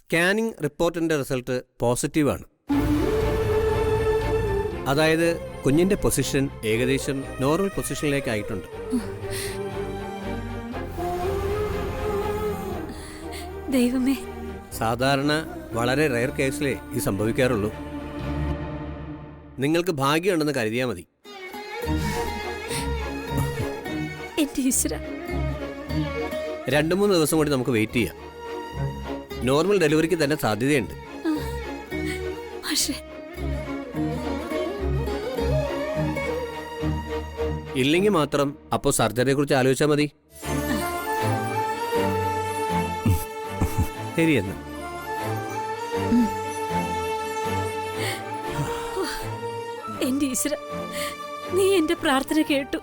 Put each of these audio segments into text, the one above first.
Scanning റിപ്പോർട്ടിന്റെ result പോസിറ്റീവാണ്. അതായത് കുഞ്ഞിന്റെ പൊസിഷൻ ഏകദേശം നോർമൽ പൊസിഷനിലേക്ക് ആയിട്ടുണ്ട്. ദൈവമേ, സാധാരണ വളരെ റെയർ കേസിലേ ഇത് സംഭവിക്കാറുള്ളൂ. നിങ്ങൾക്ക് ഭാഗ്യമുണ്ടെന്ന് കരുതിയാൽ മതി. എന്റെ ഈശ്വര, 2-3 ദിവസം കൂടി നമുക്ക് വെയിറ്റ് ചെയ്യാം. നോർമൽ ഡെലിവറിക്ക് തന്നെ സാധ്യതയുണ്ട്. ഇല്ലെങ്കിൽ മാത്രം അപ്പോൾ സർജറിയെ കുറിച്ച് ആലോചിച്ചാൽ മതി. ശരിയെന്ന്. എന്റെ ഈശ്വര, നീ എന്റെ പ്രാർത്ഥന കേട്ടു.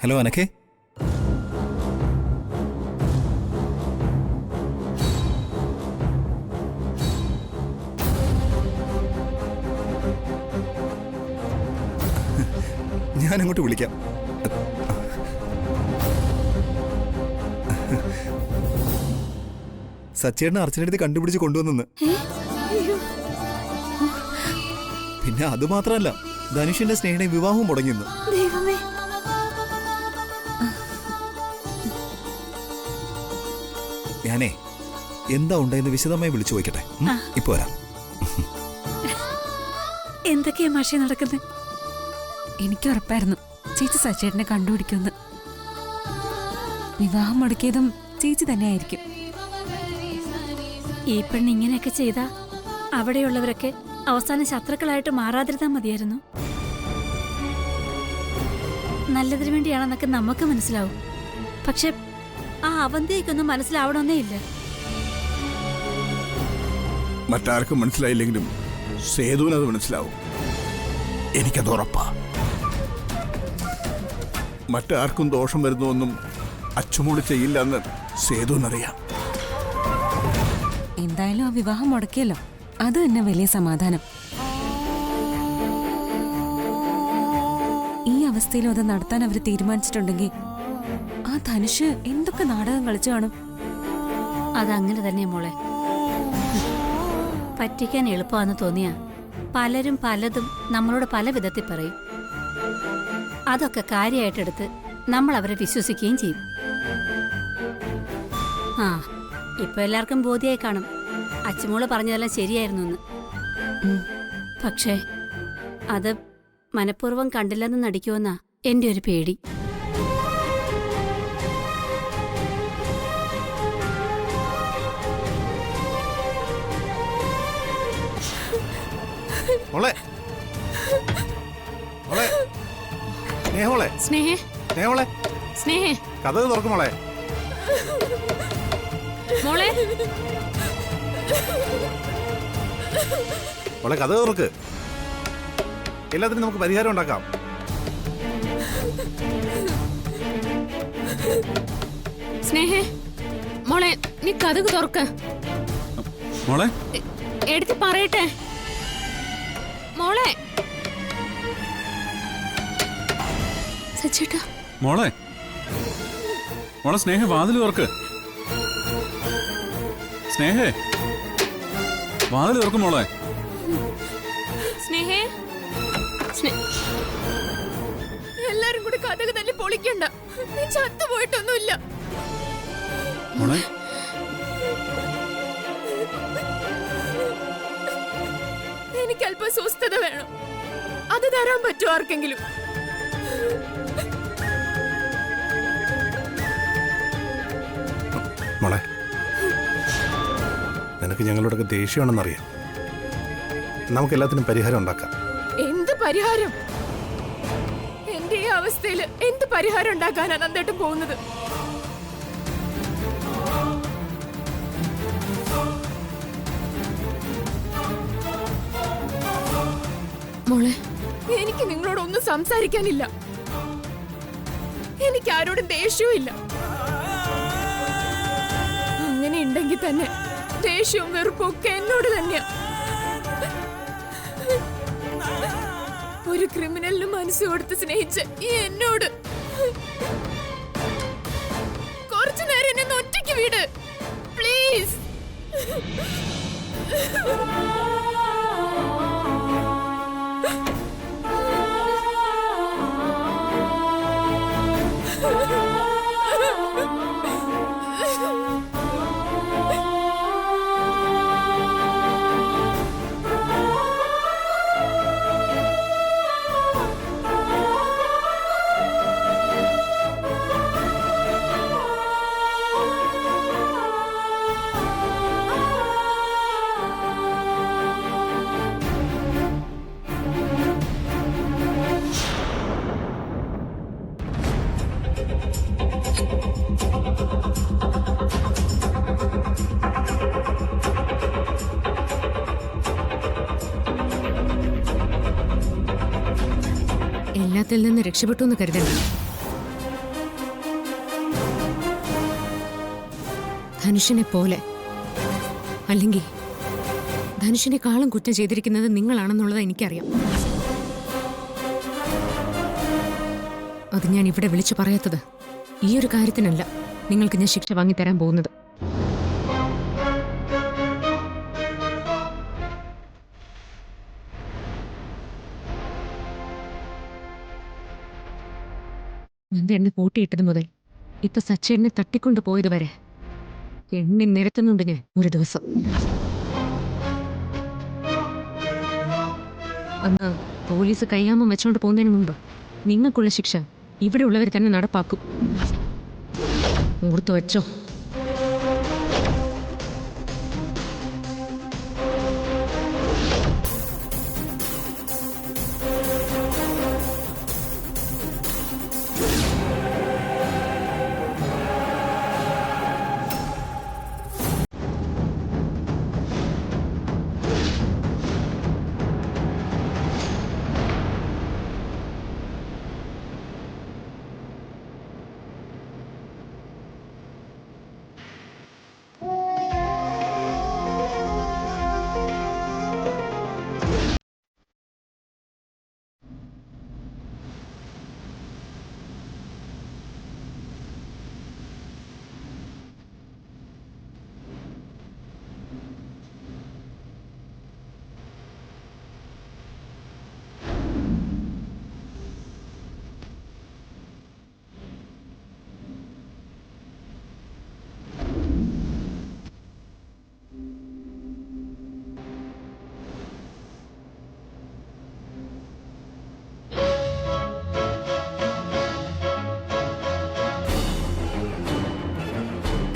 ഹലോ അനക്കെ, ഞാൻ അങ്ങോട്ട് വിളിക്കാം. സച്ചേട്ടനെ അർച്ചനടുത്ത് കണ്ടുപിടിച്ച് കൊണ്ടുവന്നെന്ന്. പിന്നെ അത് മാത്രമല്ല, ധനുഷിന്റെ സ്നേഹയുടെ വിവാഹവും മുടങ്ങിയെന്ന്. ഞാനേ എന്താ ഉണ്ടായെന്ന് വിശദമായി വിളിച്ചു ചോദിക്കട്ടെ. ഇപ്പൊ വരാം. എന്തൊക്കെയാ മാഷി നടക്കുന്നത്? എനിക്ക് ഉറപ്പായിരുന്നു ചേച്ചി സച്ചേട്ടനെ കണ്ടുപിടിക്കുമെന്ന്. വിവാഹം മുടക്കിയതും ചേച്ചി തന്നെയായിരിക്കും. ഈ പെണ്ണ് ഇങ്ങനെയൊക്കെ ചെയ്താ അവിടെയുള്ളവരൊക്കെ അവസാനം ശത്രുക്കളായിട്ട് മാറാതിരുന്നാ മതിയായിരുന്നു. നല്ലതിനു വേണ്ടിയാണെന്നൊക്കെ നമുക്ക് മനസ്സിലാവും. പക്ഷെ ആ അവന്തിക്കൊന്നും മനസ്സിലാവണമെന്നേ ഇല്ല. മറ്റാർക്കും മനസ്സിലായില്ലെങ്കിലും സേതുവിനത് മനസ്സിലാവും. എനിക്കത് ഉറപ്പാ. മറ്റാർക്കും ദോഷം വരുന്നുവെന്നും അച്ചുമോള് ചെയ്യില്ല എന്ന് സേതുവിനറിയാം. എന്തായാലും ആ വിവാഹം മുടക്കിയല്ലോ, അത് തന്നെ വലിയ സമാധാനം. ഈ അവസ്ഥയിലും അത് നടത്താൻ അവർ തീരുമാനിച്ചിട്ടുണ്ടെങ്കിൽ ആ ധനുഷ് എന്തൊക്കെ നാടകം കളിച്ചു കാണും. അതങ്ങനെ തന്നെ മോളെ. പറ്റിക്കാൻ എളുപ്പമാണെന്ന് തോന്നിയാ പലരും പലതും നമ്മളോട് പല വിധത്തിൽ പറയും. അതൊക്കെ കാര്യമായിട്ടെടുത്ത് നമ്മൾ അവരെ വിശ്വസിക്കുകയും ചെയ്യും. ആ, ഇപ്പൊ എല്ലാവർക്കും ബോധ്യമായി കാണും അച്ചുമോള് പറഞ്ഞതെല്ലാം ശരിയായിരുന്നു എന്ന്. പക്ഷേ അത് മനഃപൂർവ്വം കണ്ടില്ലെന്ന് നടിക്കുമെന്നാ എന്റെ ഒരു പേടി. കഥ തുറക്കും മോളെ. മോളെ മോളെ കഥ തുറക്ക്. എല്ലാത്തിനും നമുക്ക് പരിഹാരം ഉണ്ടാക്കാം. സ്നേഹേ, മോളെ നീ കഥക് തുറക്ക. മോളെ എടുത്ത് പറയട്ടെ. മോളെ സച്ചേട്ടാ, മോളെ മോളെ സ്നേഹ വാതിൽ തുറക്ക്. സ്നേഹേ വാതിൽ തുറക്കും മോളെ. സ്നേഹേ, എല്ലാരും കൂടി കഥക് തന്നെ പൊളിക്കണ്ട. നീ ചത്തുപോയിട്ടൊന്നുമില്ല മോളെ. എനിക്ക് അല്പം സ്വസ്ഥത വേണം. അത് തരാൻ പറ്റുമോ ആർക്കെങ്കിലും? മോളെ, നിനക്ക് ഞങ്ങളോടൊക്കെ ദേഷ്യമാണെന്നറിയാം. നമുക്ക് എല്ലാത്തിനും പരിഹാരം ഉണ്ടാക്കാം. എന്ത് പരിഹാരം? എന്റെ ഈ അവസ്ഥയിൽ എന്ത് പരിഹാരം ഉണ്ടാക്കാനാ നന്ദേട്ടൻ പോകുന്നത്? മോളെ, എനിക്ക് നിങ്ങളോടൊന്നും സംസാരിക്കാനില്ല. എനിക്ക് ആരോടും ദേഷ്യവും ഇല്ല. അങ്ങനെ ഉണ്ടെങ്കിൽ തന്നെ ദേഷ്യവും വെറുപ്പും ഒക്കെ എന്നോട് തന്നെയാ. ഒരു ക്രിമിനലിന് മനസ്സ് കൊടുത്ത് സ്നേഹിച്ച് ഈ എന്നോട് കുറച്ചു നേരം എന്നെ ഒന്ന് ഒറ്റയ്ക്ക് വിട് പ്ലീസ്. എല്ലാത്തിൽ നിന്ന് രക്ഷപ്പെട്ടു എന്ന് കരുതണ്ട. ധനുഷിനെ പോലെ, അല്ലെങ്കിൽ ധനുഷിനെക്കാളും കുറ്റം ചെയ്തിരിക്കുന്നത് നിങ്ങളാണെന്നുള്ളത് എനിക്കറിയാം. അത് ഞാൻ ഇവിടെ വിളിച്ചു പറയാത്തത് ഈ ഒരു കാര്യത്തിനല്ല നിങ്ങൾക്ക് ഞാൻ ശിക്ഷ വാങ്ങിത്തരാൻ പോകുന്നത്. എന്നെ പൂട്ടിയിട്ടത് മുതൽ ഇപ്പൊ സച്ചേനെ തട്ടിക്കൊണ്ടു പോയത് വരെ എണ്ണി നിരത്തുന്നുണ്ട് ഞാൻ ഒരു ദിവസം. അന്ന് പോലീസ് കയ്യാമം വെച്ചോണ്ട് പോകുന്നതിന് മുമ്പ് നിങ്ങൾക്കുള്ള ശിക്ഷ ഇവിടെ ഉള്ളവർ തന്നെ നടപ്പാക്കും. ഓർത്തു വെച്ചോ.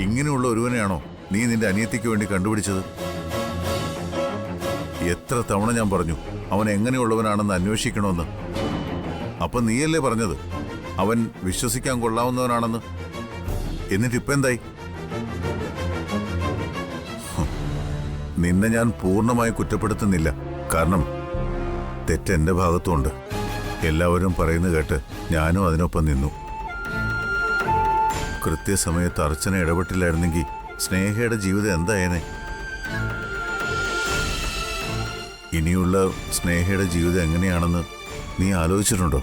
ഇങ്ങനെയുള്ള ഒരുവനെയാണോ നീ നിന്റെ അനിയത്തിക്ക് വേണ്ടി കണ്ടുപിടിച്ചത്? എത്ര തവണ ഞാൻ പറഞ്ഞു അവൻ എങ്ങനെയുള്ളവനാണെന്ന് അന്വേഷിക്കണമെന്ന്. അപ്പൊ നീയല്ലേ പറഞ്ഞത് അവൻ വിശ്വസിക്കാൻ കൊള്ളാവുന്നവനാണെന്ന്? എന്നിട്ടിപ്പോ എന്തായി? നിന്നെ ഞാൻ പൂർണ്ണമായി കുറ്റപ്പെടുത്തുന്നില്ല. കാരണം തെറ്റെന്റെ ഭാഗത്തുണ്ട്. എല്ലാവരും പറയുന്നത് കേട്ട് ഞാനും അതിനൊപ്പം നിന്നു. കൃത്യസമയത്ത് അർച്ചന ഇടപെട്ടില്ലായിരുന്നെങ്കിൽ സ്നേഹയുടെ ജീവിതം എന്തായേനെ? ഇനിയുള്ള സ്നേഹയുടെ ജീവിതം എങ്ങനെയാണെന്ന് നീ ആലോചിച്ചിട്ടുണ്ടോ?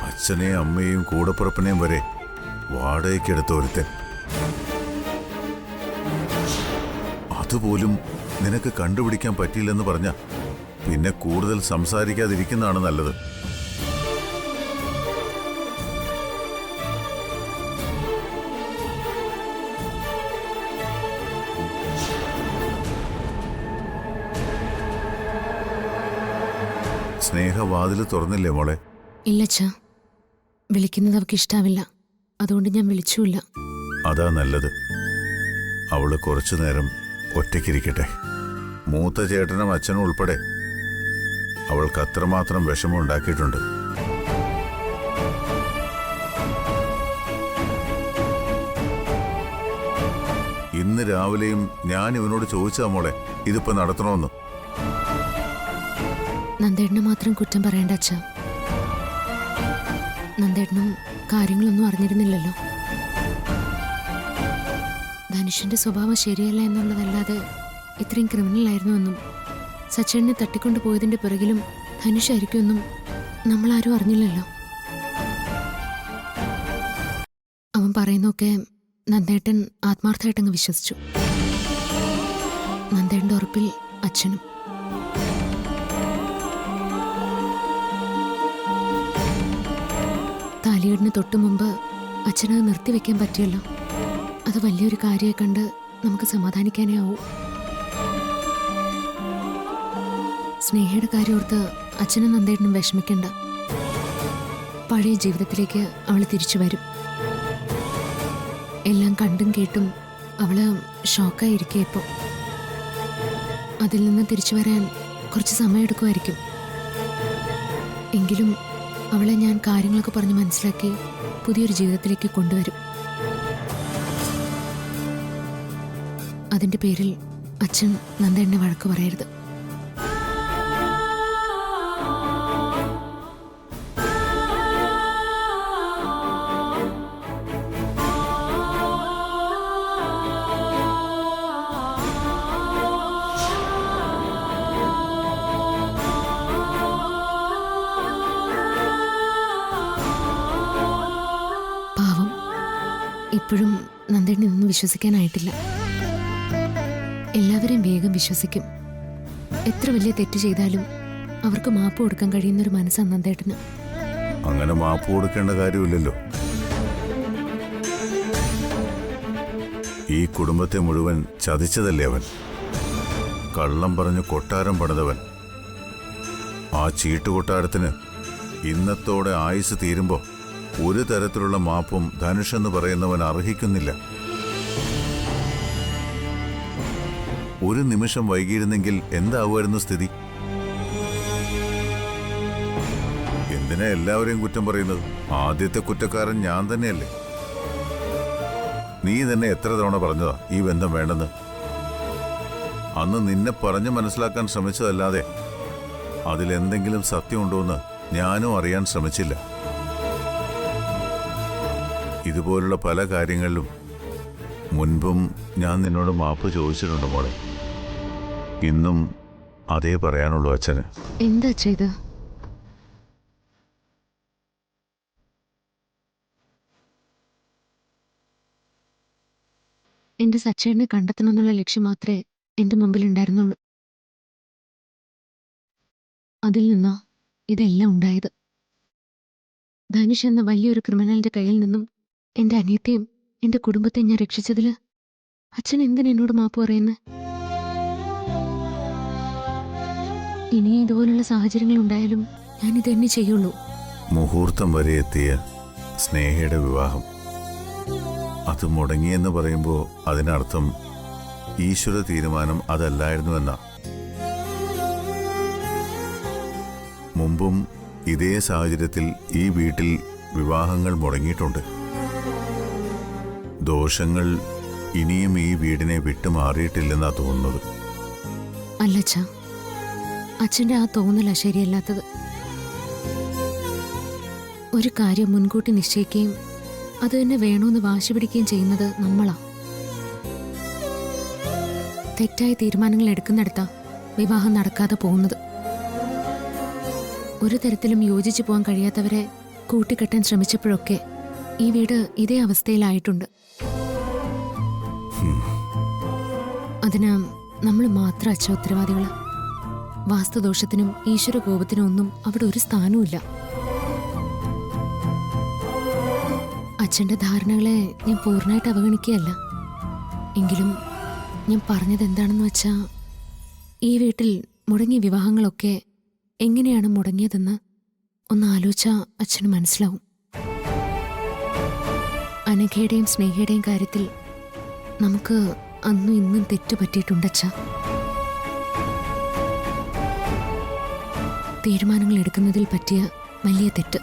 അച്ഛനെയും അമ്മയെയും കൂടപ്പുറപ്പിനെയും വരെ വാടകയ്ക്കെടുത്ത ഒരുത്തൻ. അതുപോലും നിനക്ക് കണ്ടുപിടിക്കാൻ പറ്റിയില്ലെന്ന് പറഞ്ഞ പിന്നെ കൂടുതൽ സംസാരിക്കാതിരിക്കുന്നതാണ് നല്ലത്. സ്നേഹ വാതിൽ തുറന്നില്ലേ മോളെ? ഇല്ലച്ചാ, വിളിക്കുന്നത് അവൾക്ക് ഇഷ്ടാവില്ല. അതുകൊണ്ട് ഞാൻ വിളിച്ചുമില്ല. അതാ നല്ലത്. അവള് കുറച്ചു നേരം ഒറ്റയ്ക്കിരിക്കട്ടെ. മൂത്ത ചേട്ടനും അച്ഛനും ഉൾപ്പെടെ അവൾക്ക് അത്രമാത്രം വിഷമം ഉണ്ടാക്കിയിട്ടുണ്ട്. ഇന്ന് രാവിലെയും ഞാൻ ഇവനോട് ചോദിച്ചാ മോളെ ഇതിപ്പോ നടത്തണമെന്ന്. നന്ദേട്ടനെ മാത്രം കുറ്റം പറയേണ്ട അച്ഛാ. നന്ദേട്ടനും കാര്യങ്ങളൊന്നും അറിഞ്ഞിരുന്നില്ലല്ലോ. ധനുഷിന്റെ സ്വഭാവം ശരിയല്ല എന്നുള്ളതല്ലാതെ ഇത്രയും ക്രിമിനൽ ആയിരുന്നു എന്നും സച്ചേനെ തട്ടിക്കൊണ്ടു പോയതിന്റെ പിറകിലും ധനുഷായിരിക്കുമെന്നും നമ്മളാരും അറിഞ്ഞില്ലല്ലോ. അവൻ പറയുന്നൊക്കെ നന്ദേട്ടൻ ആത്മാർത്ഥമായിട്ടങ്ങ് വിശ്വസിച്ചു. നന്ദേട്ടന്റെ ഉറപ്പിൽ അച്ഛനും. താലികെട്ടിന് തൊട്ടു മുമ്പ് അച്ഛനത് നിർത്തിവെക്കാൻ പറ്റിയല്ലോ. അത് വലിയൊരു കാര്യമായി കണ്ട് നമുക്ക് സമാധാനിക്കാനേ ആവൂ. സ്നേഹയുടെ കാര്യമോർത്ത് അച്ഛനും നന്ദേട്ടനും വിഷമിക്കണ്ട. പഴയ ജീവിതത്തിലേക്ക് അവൾ തിരിച്ചു വരും. എല്ലാം കണ്ടും കേട്ടും അവള് ഷോക്കായിരിക്കെ ഇപ്പോൾ. അതിൽ നിന്ന് തിരിച്ചു വരാൻ കുറച്ച് സമയമെടുക്കുമായിരിക്കും. എങ്കിലും അവളെ ഞാൻ കാര്യങ്ങളൊക്കെ പറഞ്ഞ് മനസ്സിലാക്കി പുതിയൊരു ജീവിതത്തിലേക്ക് കൊണ്ടുവരും. അതിന്റെ പേരിൽ അച്ഛൻ നന്ദേട്ടനെ വഴക്ക് പറയരുത്. പാവം, ഇപ്പോഴും നന്ദേട്ടനെ ഒന്നും വിശ്വസിക്കാനായിട്ടില്ല. എല്ലാവരെയും വേഗം വിശ്വസിക്കും. എത്ര വലിയ തെറ്റ് ചെയ്താലും അവർക്ക് മാപ്പ് കൊടുക്കാൻ കഴിയുന്നൊരു മനസ്സാണ് നന്ദേട്ടന്. അങ്ങനെ മാപ്പ് കൊടുക്കേണ്ട കാര്യമില്ലല്ലോ. ഈ കുടുംബത്തെ മുഴുവൻ ചതിച്ചതല്ലേ അവൻ. കള്ളം പറഞ്ഞ് കൊട്ടാരം പണിതവൻ. ആ ചീട്ടുകൊട്ടാരത്തിന് ഇന്നത്തോടെ ആയുസ് തീരുമ്പോ ഒരു തരത്തിലുള്ള മാപ്പും ധനുഷെന്ന് പറയുന്നവൻ അർഹിക്കുന്നില്ല. ഒരു നിമിഷം വൈകിയിരുന്നെങ്കിൽ എന്താവുമായിരുന്നു സ്ഥിതി? എന്തിനാ എല്ലാവരെയും കുറ്റം പറയുന്നത്? ആദ്യത്തെ കുറ്റക്കാരൻ ഞാൻ തന്നെയല്ലേ. നീ തന്നെ എത്ര തവണ പറഞ്ഞതാ ഈ ബന്ധം വേണ്ടെന്ന്. അന്ന് നിന്നെ പറഞ്ഞ് മനസ്സിലാക്കാൻ ശ്രമിച്ചതല്ലാതെ അതിലെന്തെങ്കിലും സത്യമുണ്ടോയെന്ന് ഞാനും അറിയാൻ ശ്രമിച്ചില്ല. ഇതുപോലുള്ള പല കാര്യങ്ങളിലും മുൻപും ഞാൻ നിന്നോട് മാപ്പ് ചോദിച്ചിട്ടുണ്ട് മോളെ. ഇന്നും അതേ പറയാനുള്ളൂ അച്ഛന്. എന്താ ചെയ്ത്? എന്റെ സച്ചേട്ടനെ കണ്ടെത്തണമെന്നുള്ള ലക്ഷ്യം മാത്രമേ എന്റെ മുമ്പിൽ ഉണ്ടായിരുന്നുള്ളൂ. അതിൽ നിന്നാ ഇതെല്ലാം ഉണ്ടായത്. ധനുഷ് എന്ന വലിയൊരു ക്രിമിനലിന്റെ കയ്യിൽ നിന്നും എന്റെ അനിയത്തെയും എന്റെ കുടുംബത്തെയും ഞാൻ രക്ഷിച്ചതില് അച്ഛൻ എന്തിനാ എന്നോട് മാപ്പ് പറയുന്നത്? ഇനി ഇതുപോലുള്ള സാഹചര്യങ്ങൾ ഉണ്ടായാലും ഞാനിത് തന്നെ ചെയ്യുള്ളൂ. മുഹൂർത്തം വരെ എത്തിയ സ്നേഹയുടെ വിവാഹം അത് മുടങ്ങിയെന്ന് പറയുമ്പോൾ അതിനർത്ഥം ഈശ്വര തീരുമാനം അതല്ലായിരുന്നുവെന്ന. മുമ്പും ഇതേ സാഹചര്യത്തിൽ ഈ വീട്ടിൽ വിവാഹങ്ങൾ മുടങ്ങിയിട്ടുണ്ട്. ദോഷങ്ങൾ ഇനിയും ഈ വീടിനെ വിട്ടുമാറിയിട്ടില്ലെന്നാ തോന്നുന്നത്. അല്ലച്ഛ, അച്ഛൻ്റെ ആ തോന്നലാ ശരിയല്ലാത്തത്. ഒരു കാര്യം മുൻകൂട്ടി നിശ്ചയിക്കുകയും അത് തന്നെ വേണമെന്ന് വാശി പിടിക്കുകയും ചെയ്യുന്നത് നമ്മളാ. തെറ്റായ തീരുമാനങ്ങൾ എടുക്കുന്നിടത്താ വിവാഹം നടക്കാതെ പോകുന്നത്. ഒരു തരത്തിലും യോജിച്ചു പോകാൻ കഴിയാത്തവരെ കൂട്ടിക്കെട്ടാൻ ശ്രമിച്ചപ്പോഴൊക്കെ ഈ വീട് ഇതേ അവസ്ഥയിലായിട്ടുണ്ട്. അതിന് നമ്മൾ മാത്രം അച്ഛ ഉത്തരവാദികള്. വാസ്തുദോഷത്തിനും ഈശ്വര കോപത്തിനും ഒന്നും അവിടെ ഒരു സ്ഥാനവുമില്ല. അച്ഛൻ്റെ ധാരണകളെ ഞാൻ പൂർണ്ണമായിട്ട് അവഗണിക്കുകയല്ല. എങ്കിലും ഞാൻ പറഞ്ഞത് എന്താണെന്ന് വെച്ചാൽ, ഈ വീട്ടിൽ മുടങ്ങിയ വിവാഹങ്ങളൊക്കെ എങ്ങനെയാണ് മുടങ്ങിയതെന്ന് ഒന്ന് ആലോചിച്ചാൽ അച്ഛന് മനസ്സിലാവും. അനഘയുടെയും സ്നേഹയുടെയും കാര്യത്തിൽ നമുക്ക് അന്നും ഇന്നും തെറ്റുപറ്റിയിട്ടുണ്ടച്ഛ. തീരുമാനങ്ങൾ എടുക്കുന്നതിൽ പറ്റിയ വലിയ തെറ്റ്.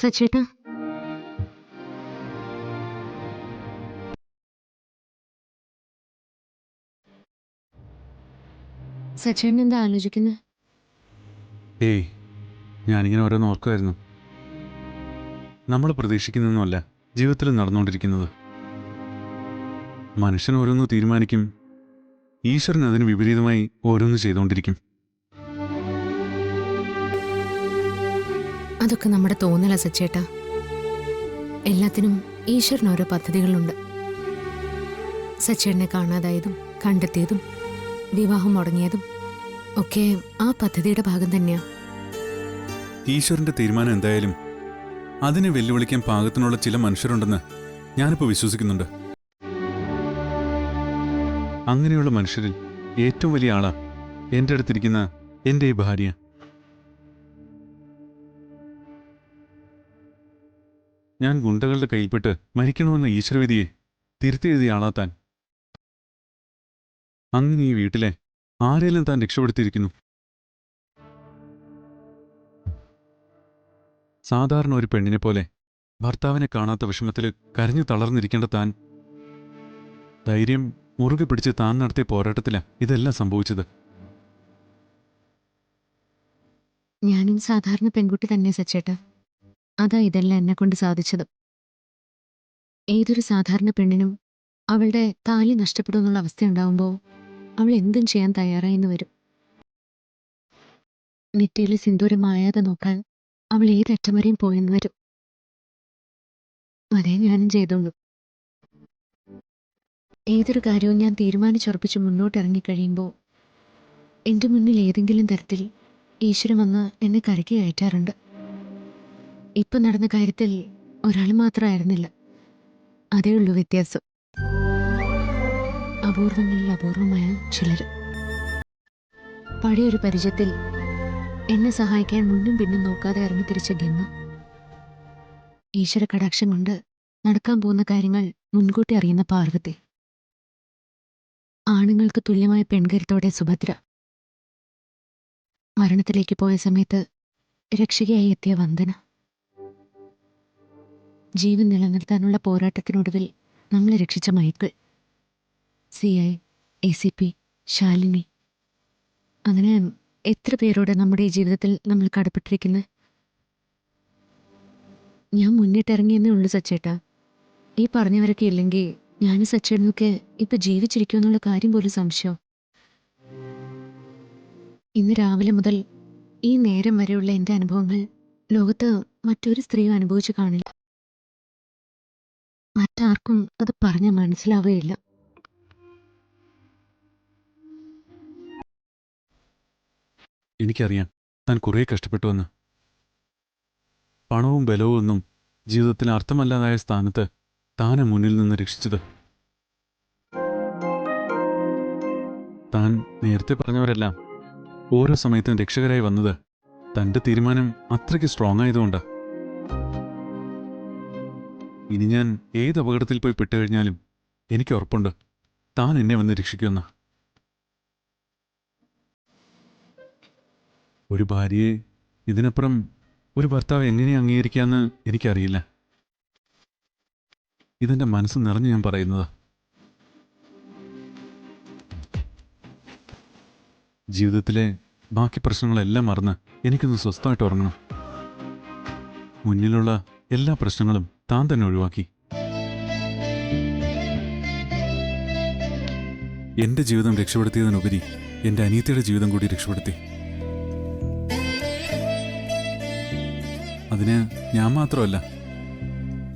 സച്ചേട്ടാ, സച്ചേട്ടൻ എന്താ ആലോചിക്കുന്നത്? ഏയ്, ഞാനിങ്ങനെ ഓരോന്ന് ഓർക്കുമായിരുന്നു. നമ്മൾ പ്രതീക്ഷിക്കുന്നൊന്നുമല്ല ജീവിതത്തിൽ നടന്നുകൊണ്ടിരിക്കുന്നത്. മനുഷ്യൻ ഓരോന്ന് തീരുമാനിക്കും, ഈശ്വരൻ അതിന് വിപരീതമായി ഓരോന്ന് ചെയ്തുകൊണ്ടിരിക്കും. അതൊക്കെ നമ്മുടെ തോന്നല സച്ചേട്ടാ. എല്ലാത്തിനും ഈശ്വരന് ഓരോ പദ്ധതികളുണ്ട്. സച്ചേട്ടനെ കാണാതായതും കണ്ടെത്തിയതും വിവാഹം മുടങ്ങിയതും ഒക്കെ ആ പദ്ധതിയുടെ ഭാഗം തന്നെയാ. ഈശ്വരന്റെ തീരുമാനം എന്തായാലും അതിനെ വെല്ലുവിളിക്കാൻ പാകത്തിനുള്ള ചില മനുഷ്യരുണ്ടെന്ന് ഞാനിപ്പോൾ വിശ്വസിക്കുന്നുണ്ട്. അങ്ങനെയുള്ള മനുഷ്യരിൽ ഏറ്റവും വലിയ ആളാ എൻ്റെ അടുത്തിരിക്കുന്ന എൻ്റെ ഈ ഭാര്യ. ഞാൻ ഗുണ്ടകളുടെ കയ്യിൽപ്പെട്ട് മരിക്കണമെന്ന ഈശ്വരവിധിയെ തിരുത്തിയെഴുതിയ ആളാ താൻ. അങ്ങനെ ഈ വീട്ടിലെ ആരെയും താൻ രക്ഷപ്പെടുത്തിയിരിക്കുന്നു. സാധാരണ ഒരു പെണ്ണിനെ പോലെ ഭർത്താവിനെ കാണാത്ത വിഷമത്തിൽ കരഞ്ഞു തളർന്നിരിക്കേണ്ട താൻ ധൈര്യം മുറുകെ പിടിച്ച് താൻ നടത്തിയ പോരാട്ടത്തിലാണ് ഇതെല്ലാം സംഭവിച്ചത്. ഞാനും സാധാരണ പെൺകുട്ടി തന്നെ സച്ചേട്ടാ. അതാ ഇതെല്ലാം എന്നെ കൊണ്ട് സാധിച്ചത്. ഏതൊരു സാധാരണ പെണ്ണിനും അവളുടെ താലി നഷ്ടപ്പെടുമെന്നുള്ള അവസ്ഥയുണ്ടാവുമ്പോൾ അവൾ എന്തും ചെയ്യാൻ തയ്യാറായെന്ന് വരും. നെറ്റിയിൽ സിന്ദൂരം മായാതെ നോക്കാൻ അവൾ ഏതറ്റം വരെയും പോയെന്ന് വരും. അതേ ഞാനും ചെയ്തോളൂ. ഏതൊരു കാര്യവും ഞാൻ തീരുമാനിച്ചുറപ്പിച്ച് മുന്നോട്ട് ഇറങ്ങിക്കഴിയുമ്പോൾ എൻ്റെ മുന്നിൽ ഏതെങ്കിലും തരത്തിൽ ഈശ്വരൻ വന്ന് എന്നെ കരയ്ക്ക് കയറ്റാറുണ്ട്. ഇപ്പം നടന്ന കാര്യത്തിൽ ഒരാൾ മാത്രമായിരുന്നില്ല. അതേ ഉള്ളൂ വ്യത്യാസം. അപൂർവങ്ങളിൽ അപൂർവമായ ചിലർ. പഴയൊരു പരിചയത്തിൽ എന്നെ സഹായിക്കാൻ മുന്നും പിന്നും നോക്കാതെ ഇറങ്ങി തിരിച്ച ഗംഗ. ഈശ്വര കടാക്ഷം കൊണ്ട് നടക്കാൻ പോകുന്ന കാര്യങ്ങൾ മുൻകൂട്ടി അറിയുന്ന പാർവതി. ആണുങ്ങൾക്ക് തുല്യമായ പെൺകരുത്തോടെ സുഭദ്ര. മരണത്തിലേക്ക് പോയ സമയത്ത് രക്ഷകയായി എത്തിയ വന്ദന. ജീവൻ നിലനിർത്താനുള്ള പോരാട്ടത്തിനൊടുവിൽ നമ്മളെ രക്ഷിച്ച മൈക്കിൾ, CI, ACP, ശാലിനി. അങ്ങനെ എത്ര പേരോട് നമ്മുടെ ഈ ജീവിതത്തിൽ നമ്മൾ കടപ്പെട്ടിരിക്കുന്നത്. ഞാൻ മുന്നിട്ടിറങ്ങിയെന്നേ ഉള്ളൂ സച്ചേട്ടാ. ഈ പറഞ്ഞവരൊക്കെ ഇല്ലെങ്കിൽ ഞാനും സച്ചേട്ടനൊക്കെ ഇപ്പൊ ജീവിച്ചിരിക്കുമെന്നുള്ള കാര്യം പോലും സംശയം. ഇന്ന് രാവിലെ മുതൽ ഈ നേരം വരെയുള്ള എൻ്റെ അനുഭവങ്ങൾ ലോകത്ത് മറ്റൊരു സ്ത്രീയും അനുഭവിച്ചു കാണില്ല. മറ്റാർക്കും അത് പറഞ്ഞ് മനസ്സിലാവുകയില്ല. എനിക്കറിയാം താൻ കുറേ കഷ്ടപ്പെട്ടുവെന്ന്. പണവും ബലവും ഒന്നും ജീവിതത്തിൽ അർത്ഥമല്ലാതായ സ്ഥാനത്ത് താനെ മുന്നിൽ നിന്ന് രക്ഷിച്ചത്. താൻ നേരത്തെ പറഞ്ഞവരെല്ലാം ഓരോ സമയത്തും രക്ഷകരായി വന്നത് തൻ്റെ തീരുമാനം അത്രയ്ക്ക് സ്ട്രോങ് ആയതുകൊണ്ടാ. ഇനി ഞാൻ ഏത് അപകടത്തിൽ പോയി പെട്ടുകഴിഞ്ഞാലും എനിക്ക് ഉറപ്പുണ്ട് താൻ എന്നെ വന്ന് രക്ഷിക്കുമെന്ന്. ഒരു ഭാര്യയെ ഇതിനപ്പുറം ഒരു ഭർത്താവ് എങ്ങനെ അംഗീകരിക്കാമെന്ന് എനിക്കറിയില്ല. ഇതെൻ്റെ മനസ്സ് നിറഞ്ഞ് ഞാൻ പറയുന്നത്. ജീവിതത്തിലെ ബാക്കി പ്രശ്നങ്ങളെല്ലാം മറന്ന് എനിക്കൊന്ന് സ്വസ്ഥമായിട്ട് ഉറങ്ങണം. മുന്നിലുള്ള എല്ലാ പ്രശ്നങ്ങളും താൻ തന്നെ ഒഴിവാക്കി എൻ്റെ ജീവിതം രക്ഷപ്പെടുത്തിയതിനുപരി എൻ്റെ അനിയത്തിയുടെ ജീവിതം കൂടി രക്ഷപ്പെടുത്തി. അതിന് ഞാൻ മാത്രമല്ല,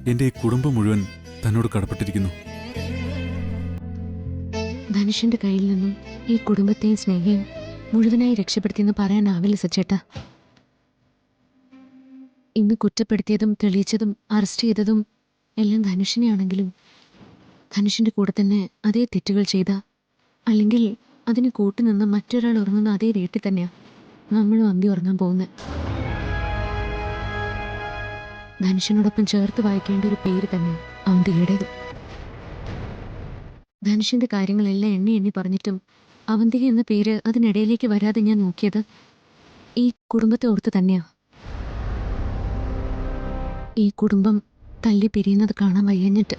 എൻ്റെ ഈ കുടുംബം മുഴുവൻ തന്നോട് കടപ്പെട്ടിരിക്കുന്നു. ധനുഷിന്റെ കയ്യിൽ നിന്നും ഈ കുടുംബത്തെയും സ്നേഹയും മുഴുവനായി രക്ഷപ്പെടുത്തിയെന്ന് പറയാനാവില്ല സച്ചേട്ടാ. ഇന്ന് കുറ്റപ്പെടുത്തിയതും തെളിയിച്ചതും അറസ്റ്റ് ചെയ്തതും എല്ലാം ധനുഷിനെയാണെങ്കിലും ധനുഷിന്റെ കൂടെ തന്നെ അതേ തെറ്റുകൾ ചെയ്ത, അല്ലെങ്കിൽ അതിന് കൂട്ടുനിന്ന് മറ്റൊരാൾ ഉറങ്ങുന്ന അതേ വീട്ടിൽ തന്നെയാ നമ്മളും അന്തി ഉറങ്ങാൻ പോകുന്നത്. ധനുഷിനോടൊപ്പം ചേർത്ത് വായിക്കേണ്ട ഒരു പേര് തന്നെ അവന്തികയുടേത്. ധനുഷിന്റെ കാര്യങ്ങളെല്ലാം എണ്ണി എണ്ണി പറഞ്ഞിട്ടും അവന്തിക എന്ന പേര് അതിനിടയിലേക്ക് വരാതെ ഞാൻ നോക്കിയത് ഈ കുടുംബത്തെ ഓർത്ത് തന്നെയാ. ഈ കുടുംബം തല്ലി പിരിയുന്നത് കാണാൻ വയ്യഞ്ഞിട്ട്